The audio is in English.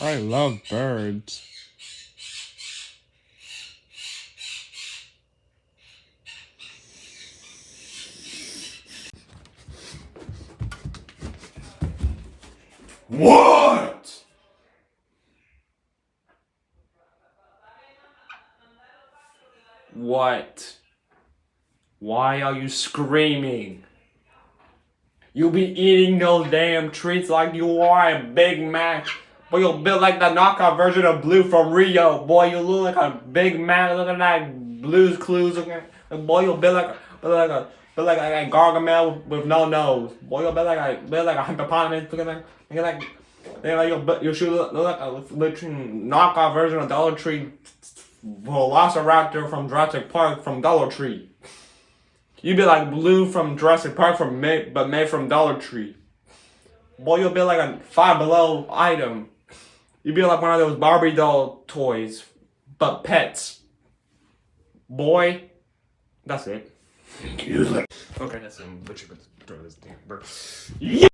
I love birds. What? What? Why are you screaming? You be eating those damn treats like you are a Big Mac. Boy, you'll build like the knockout version of Blue from Rio. Boy, you look like a Big Mac looking like Blue's Clues looking. Boy, you'll build like a Gargamel with no nose. Boy, you'll build like a hippopotamus looking like you should look like a literally knockout version of Dollar Tree Velociraptor from Jurassic Park from Dollar Tree. You be like Blue from Jurassic Park but made from Dollar Tree. Boy, you'll be like a Five Below item. You be like one of those Barbie doll toys, but pets. Boy, that's it. Okay, that's it. I'm literally gonna throw this thing, bro.